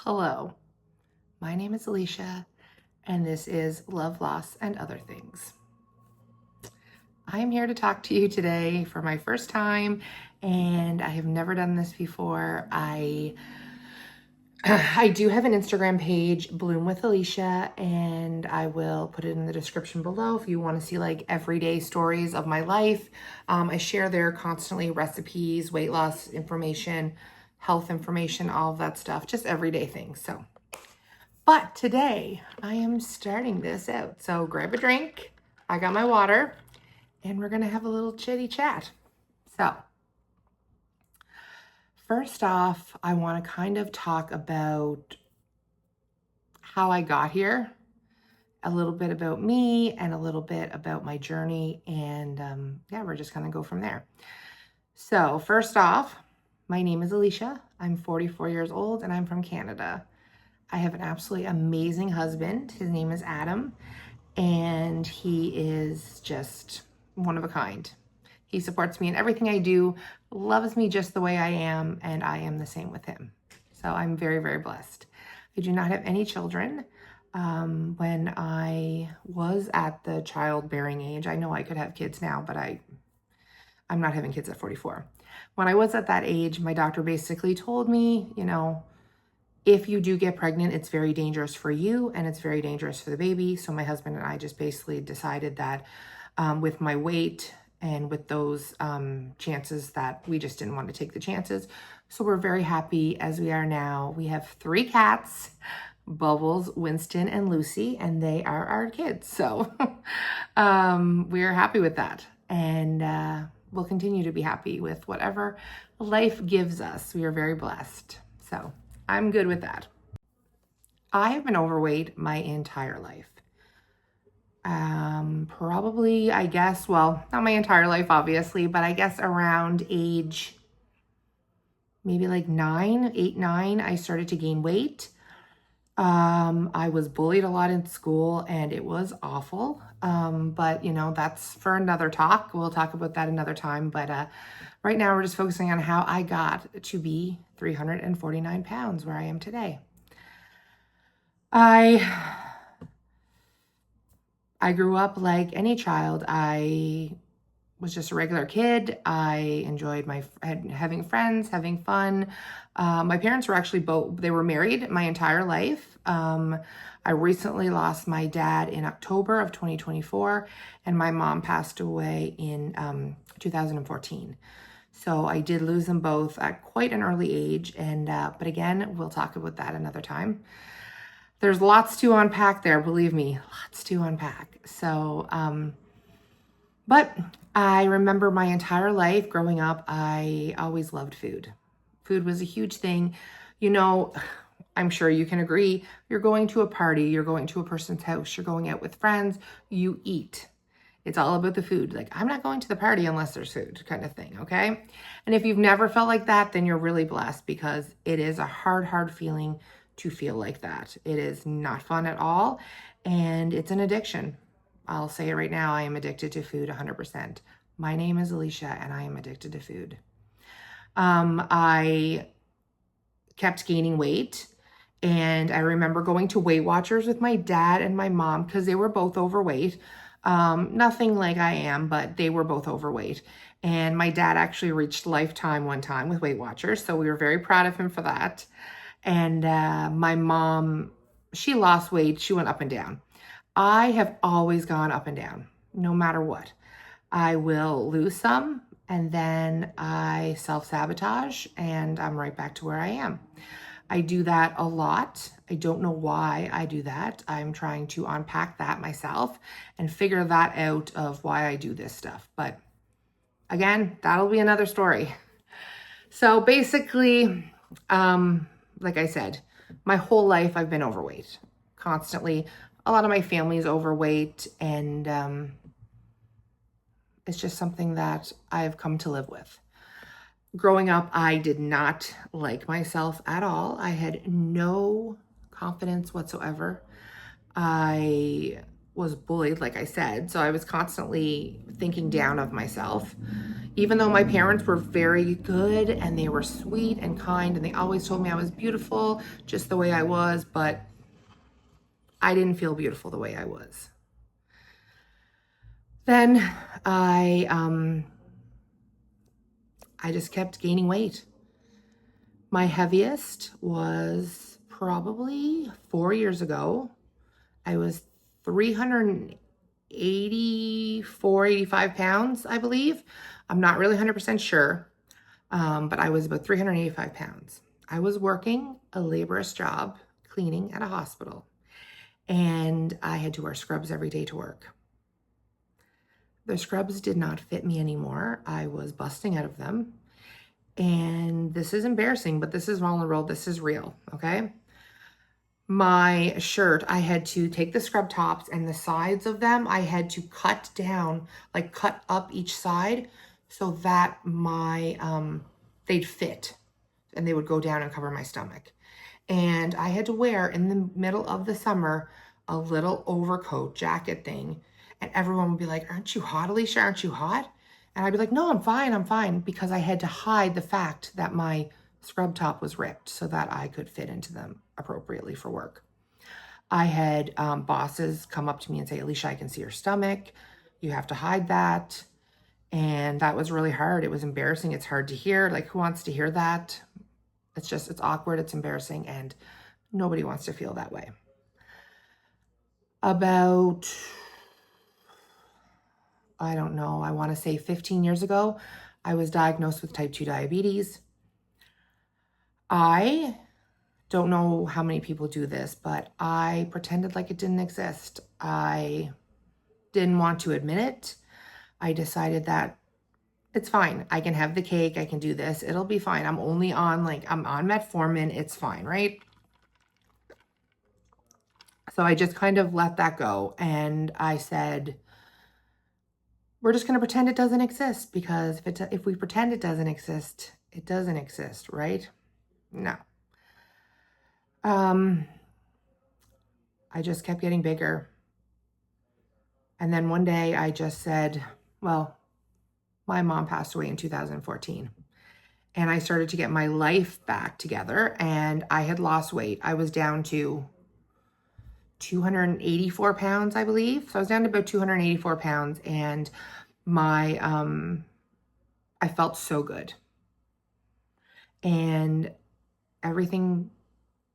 Hello, my name is Alicia, and this is Love, Loss, and Other Things. I am here to talk to you today for my first time, and I have never done this before. I do have an Instagram page, Bloom with Alicia, and I will put it in the description below if you want to see like everyday stories of my life. I share there constantly recipes, weight loss information, health information, all of that stuff, just everyday things. But today I am starting this out. So grab a drink. I got my water and we're going to have a little chitty chat. So first off, I want to kind of talk about how I got here, a little bit about me and a little bit about my journey. And yeah, we're just going to go from there. So first off, my name is Alicia. I'm 44 years old and I'm from Canada. I have an absolutely amazing husband. His name is Adam, and he is just one of a kind. He supports me in everything I do, loves me just the way I am, and I am the same with him. So I'm very, very blessed. I do not have any children. When I was at the childbearing age, I know I could have kids now, but I'm not having kids at 44. When I was at that age, my doctor basically told me, if you do get pregnant, it's very dangerous for you and it's very dangerous for the baby. So my husband and I just basically decided that with my weight and with those chances that we just didn't want to take the chances. So we're very happy as we are now. We have 3 cats, Bubbles, Winston, and Lucy, and they are our kids. So we're happy with that. And we'll continue to be happy with whatever life gives us. We are very blessed. So I'm good with that. I have been overweight my entire life. Probably, I guess, well, not my entire life, obviously, but I guess around age, maybe like 8, 9, I started to gain weight. I was bullied a lot in school and it was awful. But that's for another talk. We'll talk about that another time. But, right now we're just focusing on how I got to be 349 pounds where I am today. I grew up like any child. I was just a regular kid. I enjoyed having friends, having fun. My parents were actually they were married my entire life. I recently lost my dad in October of 2024, and my mom passed away in 2014. So I did lose them both at quite an early age. But again, we'll talk about that another time. There's lots to unpack there, believe me, lots to unpack. So, but I remember my entire life growing up, I always loved food. Food was a huge thing. I'm sure you can agree, you're going to a party, you're going to a person's house, you're going out with friends, you eat. It's all about the food. Like, I'm not going to the party unless there's food kind of thing, okay? And if you've never felt like that, then you're really blessed, because it is a hard feeling to feel like that. It is not fun at all, and it's an addiction. I'll say it right now, I am addicted to food 100%. My name is Alicia, and I am addicted to food. I kept gaining weight, and I remember going to Weight Watchers with my dad and my mom because they were both overweight. Nothing like I am, but they were both overweight. And my dad actually reached lifetime one time with Weight Watchers, so we were very proud of him for that. And my mom, she lost weight. She went up and down. I have always gone up and down, no matter what. I will lose some, and then I self-sabotage, and I'm right back to where I am. I do that a lot. I don't know why I do that. I'm trying to unpack that myself and figure that out of why I do this stuff. But again, that'll be another story. So basically, like I said, my whole life I've been overweight constantly. A lot of my family is overweight, and it's just something that I've come to live with. Growing up, I did not like myself at all. I had no confidence whatsoever. I was bullied, like I said. So I was constantly thinking down of myself. Even though my parents were very good and they were sweet and kind and they always told me I was beautiful just the way I was, but I didn't feel beautiful the way I was. Then I just kept gaining weight. My heaviest was probably 4 years ago. I was 384, 85 pounds, I believe. I'm not really 100% sure, but I was about 385 pounds. I was working a laborious job cleaning at a hospital, and I had to wear scrubs every day to work. The scrubs did not fit me anymore. I was busting out of them. And this is embarrassing, but this is vulnerable. This is real, okay? My shirt, I had to take the scrub tops and the sides of them, I had to cut down, like cut up each side so that they'd fit and they would go down and cover my stomach. And I had to wear in the middle of the summer a little overcoat jacket thing. And everyone would be like, aren't you hot, Alicia? Aren't you hot? And I'd be like, no, I'm fine, because I had to hide the fact that my scrub top was ripped so that I could fit into them appropriately for work. I had bosses come up to me and say, Alicia, I can see your stomach. You have to hide that. And that was really hard. It was embarrassing. It's hard to hear. Like, who wants to hear that? It's awkward. It's embarrassing. And nobody wants to feel that way. About, I don't know, I want to say 15 years ago, I was diagnosed with type 2 diabetes. I don't know how many people do this, but I pretended like it didn't exist. I didn't want to admit it. I decided that it's fine. I can have the cake. I can do this. It'll be fine. I'm on metformin. It's fine, right? So I just kind of let that go. And I said, we're just going to pretend it doesn't exist, because if we pretend it doesn't exist, it doesn't exist, right? No. I just kept getting bigger. And then one day I just said, well, my mom passed away in 2014. And I started to get my life back together, and I had lost weight. I was down to 284 pounds, I believe. So I was down to about 284 pounds, and I felt so good. And everything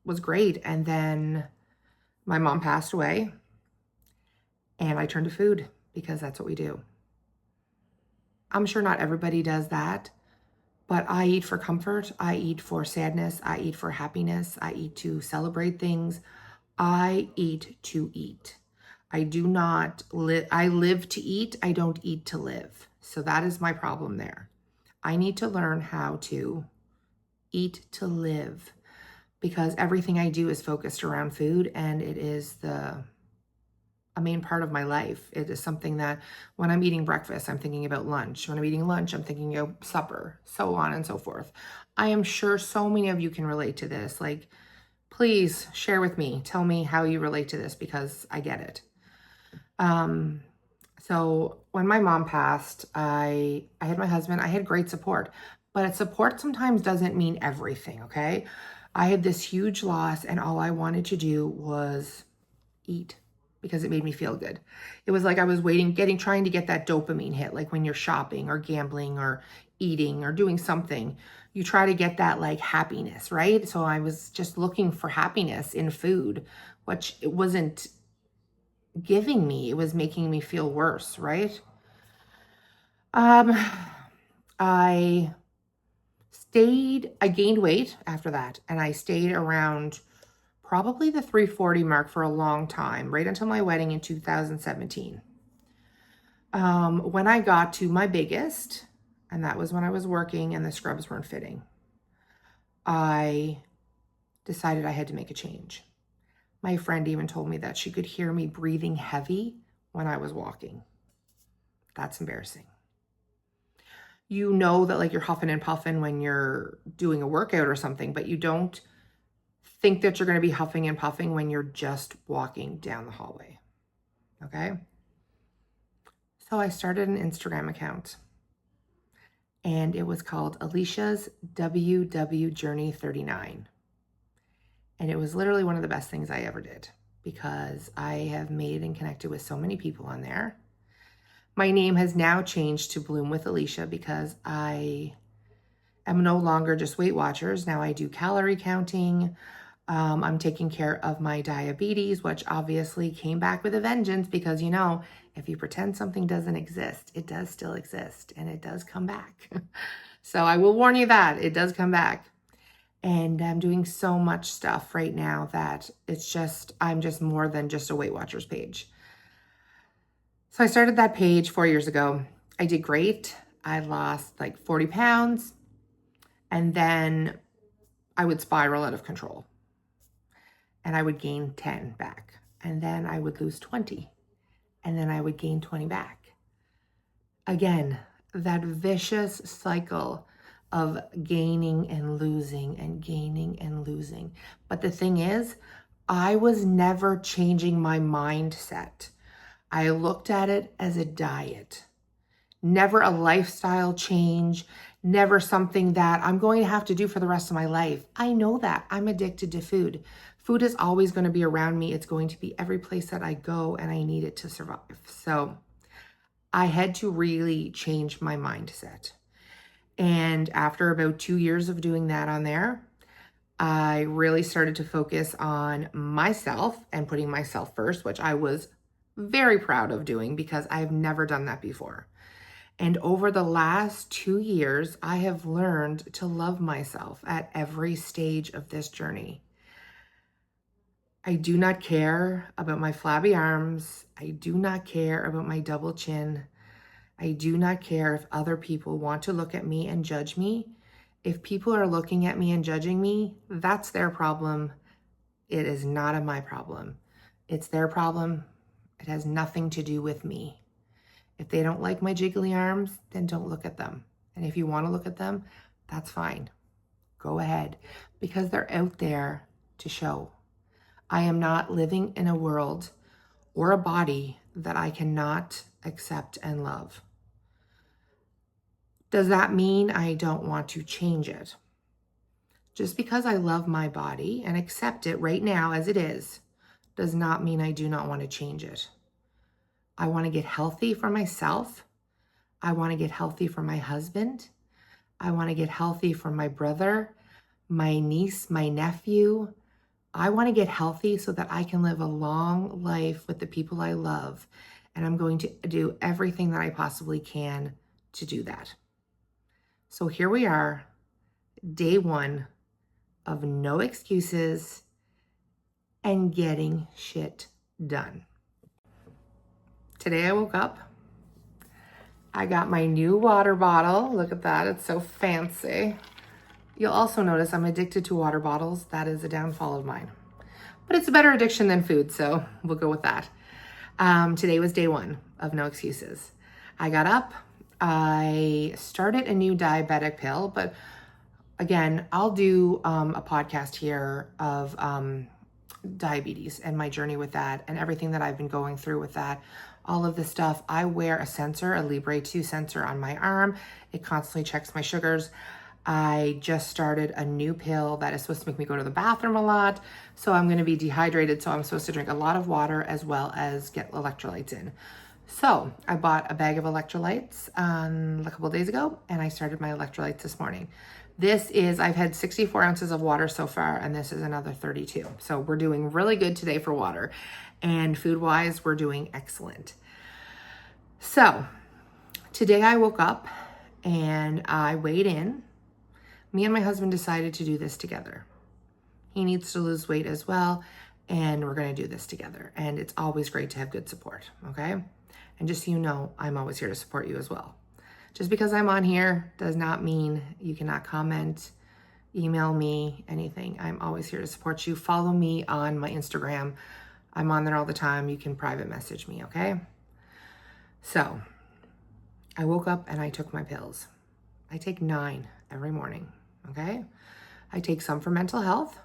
was great. And then my mom passed away, and I turned to food because that's what we do. I'm sure not everybody does that, but I eat for comfort. I eat for sadness. I eat for happiness. I eat to celebrate things. I eat to eat. I live to eat. I don't eat to live. So that is my problem there. I need to learn how to eat to live, because everything I do is focused around food, and it is a main part of my life. It is something that when I'm eating breakfast, I'm thinking about lunch. When I'm eating lunch, I'm thinking of supper, so on and so forth. I am sure so many of you can relate to this. Like, please share with me. Tell me how you relate to this, because I get it. So when my mom passed, I had my husband. I had great support, but support sometimes doesn't mean everything, okay? I had this huge loss, and all I wanted to do was eat, because it made me feel good. It was like I was trying to get that dopamine hit, like when you're shopping or gambling or eating or doing something, you try to get that like happiness, right? So I was just looking for happiness in food, which it wasn't giving me. It was making me feel worse, right? I gained weight after that, and I stayed around probably the 340 mark for a long time, right until my wedding in 2017. When I got to my biggest, and that was when I was working and the scrubs weren't fitting, I decided I had to make a change. My friend even told me that she could hear me breathing heavy when I was walking. That's embarrassing. You know that like you're huffing and puffing when you're doing a workout or something, but you don't think that you're going to be huffing and puffing when you're just walking down the hallway. okay? So I started an Instagram account, and it was called Alicia's WW Journey 39. And it was literally one of the best things I ever did because I have made and connected with so many people on there. My name has now changed to Bloom with Alicia because I am no longer just Weight Watchers. Now I do calorie counting. I'm taking care of my diabetes, which obviously came back with a vengeance because, you know, if you pretend something doesn't exist, it does still exist and it does come back. So I will warn you that it does come back. And I'm doing so much stuff right now that I'm just more than just a Weight Watchers page. So I started that page 4 years ago. I did great. I lost like 40 pounds and then I would spiral out of control and I would gain 10 back and then I would lose 20 and then I would gain 20 back. Again, that vicious cycle of gaining and losing and gaining and losing. But the thing is, I was never changing my mindset. I looked at it as a diet, never a lifestyle change, never something that I'm going to have to do for the rest of my life. I know that I'm addicted to food. Food is always going to be around me. It's going to be every place that I go and I need it to survive. So I had to really change my mindset. And after about 2 years of doing that on there, I really started to focus on myself and putting myself first, which I was very proud of doing because I've never done that before. And over the last 2 years, I have learned to love myself at every stage of this journey. I do not care about my flabby arms. I do not care about my double chin. I do not care if other people want to look at me and judge me. If people are looking at me and judging me, that's their problem. It is not my problem. It's their problem. It has nothing to do with me. If they don't like my jiggly arms, then don't look at them. And if you want to look at them, that's fine. Go ahead, because they're out there to show. I am not living in a world or a body that I cannot accept and love. Does that mean I don't want to change it? Just because I love my body and accept it right now as it is, does not mean I do not want to change it. I want to get healthy for myself. I want to get healthy for my husband. I want to get healthy for my brother, my niece, my nephew. I want to get healthy so that I can live a long life with the people I love. And I'm going to do everything that I possibly can to do that. So here we are, day 1 of no excuses and getting shit done. Today I woke up. I got my new water bottle. Look at that. It's so fancy. You'll also notice I'm addicted to water bottles. That is a downfall of mine. But it's a better addiction than food, so we'll go with that. Today was day 1 of no excuses. I got up. I started a new diabetic pill, but again, I'll do a podcast here of diabetes and my journey with that and everything that I've been going through with that. All of this stuff. I wear a sensor, a Libre 2 sensor on my arm. It constantly checks my sugars. I just started a new pill that is supposed to make me go to the bathroom a lot. So I'm going to be dehydrated. So I'm supposed to drink a lot of water as well as get electrolytes in. So I bought a bag of electrolytes a couple of days ago, and I started my electrolytes this morning. I've had 64 ounces of water so far, and this is another 32. So we're doing really good today for water. And food-wise, we're doing excellent. So today I woke up and I weighed in. Me and my husband decided to do this together. He needs to lose weight as well, and we're going to do this together. And it's always great to have good support, okay? And just so you know, I'm always here to support you as well. Just because I'm on here does not mean you cannot comment, email me, anything. I'm always here to support you. Follow me on my Instagram. I'm on there all the time. You can private message me, okay? So I woke up and I took my pills. I take 9 every morning, okay? I take some for mental health.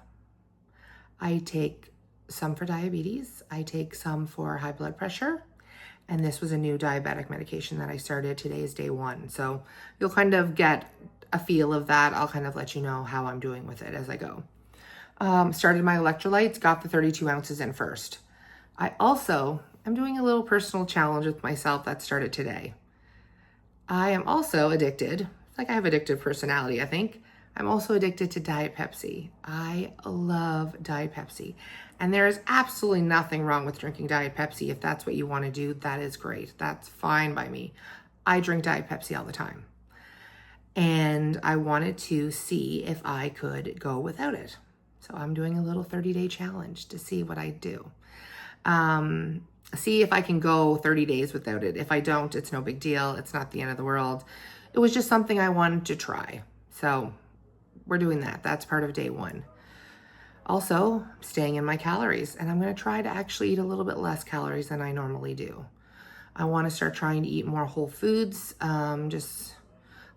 I take some for diabetes. I take some for high blood pressure. And this was a new diabetic medication that I started. Today is day 1. So you'll kind of get a feel of that. I'll kind of let you know how I'm doing with it as I go. Started my electrolytes, got the 32 ounces in first. I also am doing a little personal challenge with myself that started today. I am also addicted. It's like I have addictive personality, I think. I'm also addicted to Diet Pepsi. I love Diet Pepsi. And there is absolutely nothing wrong with drinking Diet Pepsi. If that's what you want to do, that is great. That's fine by me. I drink Diet Pepsi all the time. And I wanted to see if I could go without it. So I'm doing a little 30-day challenge to see what I do. See if I can go 30 days without it. If I don't, it's no big deal. It's not the end of the world. It was just something I wanted to try. So we're doing that. That's part of day 1. Also, staying in my calories, and I'm going to try to actually eat a little bit less calories than I normally do. I want to start trying to eat more whole foods, just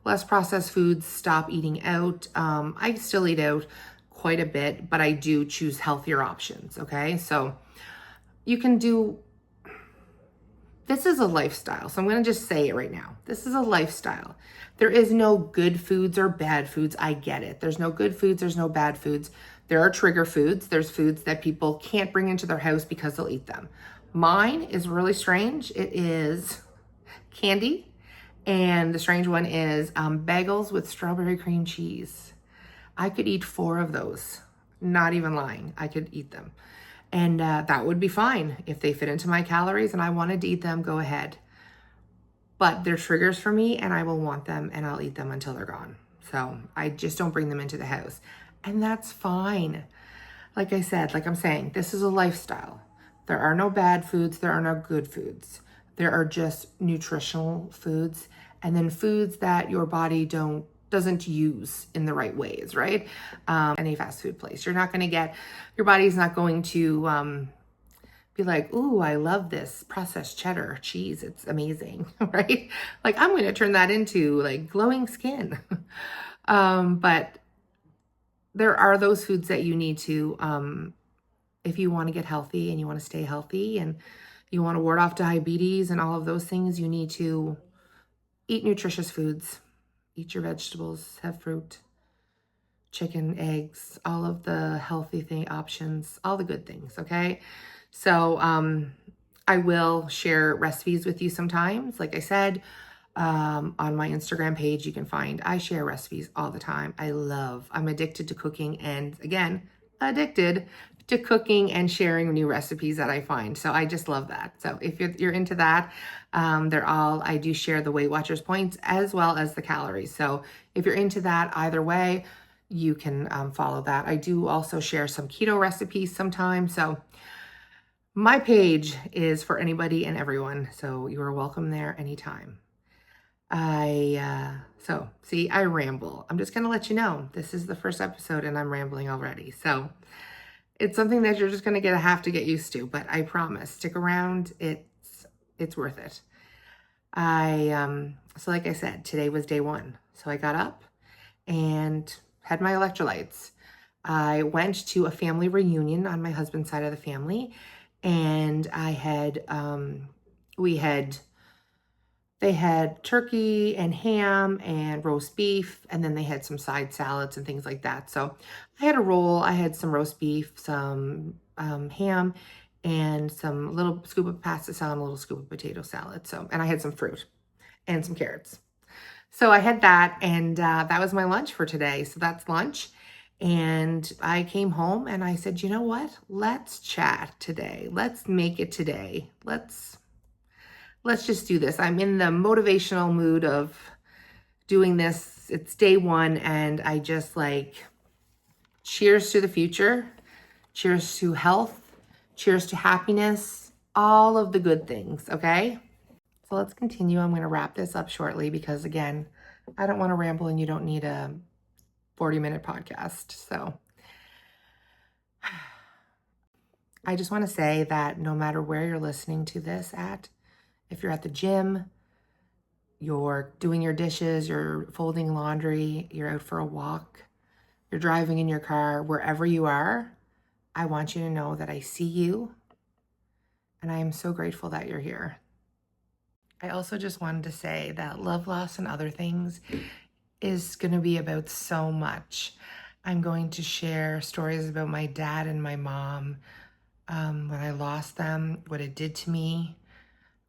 less processed foods, stop eating out. I still eat out quite a bit, but I do choose healthier options, okay? So you can do, this is a lifestyle. So I'm going to just say it right now. This is a lifestyle. There is no good foods or bad foods. I get it. There's no good foods. There's no bad foods. There are trigger foods. There's foods that people can't bring into their house because they'll eat them. Mine is really strange. It is candy. And the strange one is bagels with strawberry cream cheese. I could eat 4 of those. Not even lying. I could eat them. And that would be fine. If they fit into my calories and I wanted to eat them, go ahead. But they're triggers for me and I will want them and I'll eat them until they're gone. So I just don't bring them into the house. And that's fine. Like I said, like I'm saying, this is a lifestyle. There are no bad foods. There are no good foods. There are just nutritional foods and then foods that your body doesn't use in the right ways, right? Any fast food place. You're not going to get, your body's not going to be like, ooh, I love this processed cheddar cheese. It's amazing, right? Like I'm going to turn that into like glowing skin. But there are those foods that you need to, if you want to get healthy and you want to stay healthy and you want to ward off diabetes and all of those things, you need to eat nutritious foods, eat your vegetables, have fruit, chicken, eggs, all of the healthy options, all the good things, okay? So I will share recipes with you sometimes. Like I said, on my Instagram page, you can find, I share recipes all the time. I'm addicted to cooking and again, addicted to cooking and sharing new recipes that I find. So I just love that. So if you're into that, I do share the Weight Watchers points as well as the calories. So if you're into that either way, you can follow that. I do also share some keto recipes sometimes. So my page is for anybody and everyone. So you are welcome there anytime. I ramble. I'm just going to let you know, this is the first episode and I'm rambling already. So it's something that you're just going to have to get used to, but I promise, stick around. It's worth it. So like I said, today was day 1. So I got up and had my electrolytes. I went to a family reunion on my husband's side of the family and they had turkey and ham and roast beef, and then they had some side salads and things like that. So I had a roll, I had some roast beef, some ham, and some little scoop of pasta salad, and a little scoop of potato salad. So, and I had some fruit and some carrots. So I had that, and that was my lunch for today. So that's lunch. And I came home and I said, you know what? Let's chat today. Let's make it today. Let's just do this. I'm in the motivational mood of doing this. It's day 1 and I just cheers to the future. Cheers to health. Cheers to happiness. All of the good things, okay? So let's continue. I'm going to wrap this up shortly because again, I don't want to ramble and you don't need a 40-minute podcast. So I just want to say that no matter where you're listening to this at, if you're at the gym, you're doing your dishes, you're folding laundry, you're out for a walk, you're driving in your car, wherever you are, I want you to know that I see you, and I am so grateful that you're here. I also just wanted to say that Love, Loss, and Other Things is going to be about so much. I'm going to share stories about my dad and my mom, when I lost them, what it did to me,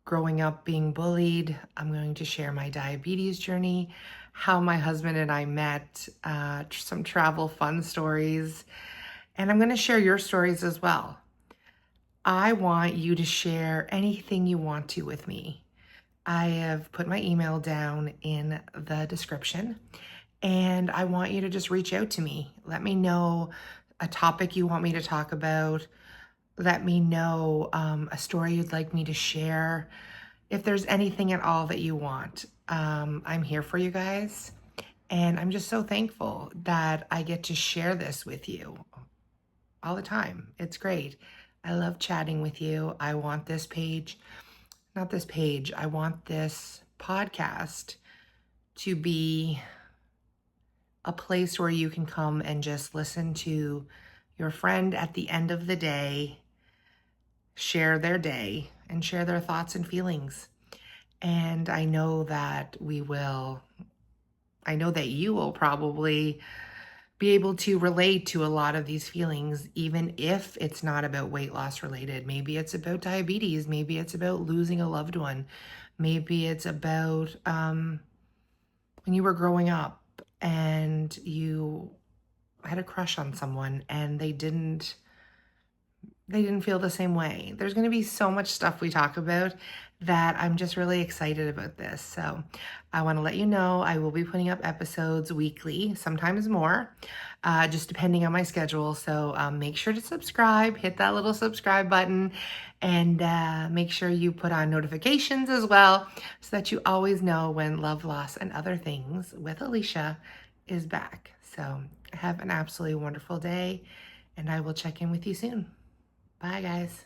growing up being bullied. I'm going to share my diabetes journey, how my husband and I met, some travel fun stories, and I'm going to share your stories as well. I want you to share anything you want to with me. I have put my email down in the description, and I want you to just reach out to me. Let me know a topic you want me to talk about. Let me know a story you'd like me to share. If there's anything at all that you want, I'm here for you guys. And I'm just so thankful that I get to share this with you all the time. It's great. I love chatting with you. I want this page, not this page, I want this podcast to be a place where you can come and just listen to your friend at the end of the day share their day and share their thoughts and feelings. And I know that you will probably be able to relate to a lot of these feelings, even if it's not about weight loss related. Maybe it's about diabetes. Maybe it's about losing a loved one. Maybe it's about when you were growing up and you had a crush on someone and they didn't feel the same way. There's going to be so much stuff we talk about that I'm just really excited about this. So I want to let you know I will be putting up episodes weekly, sometimes more, just depending on my schedule. So make sure to subscribe, hit that little subscribe button, and make sure you put on notifications as well so that you always know when Love, Loss, and Other Things with Alicia is back. So have an absolutely wonderful day, and I will check in with you soon. Bye, guys.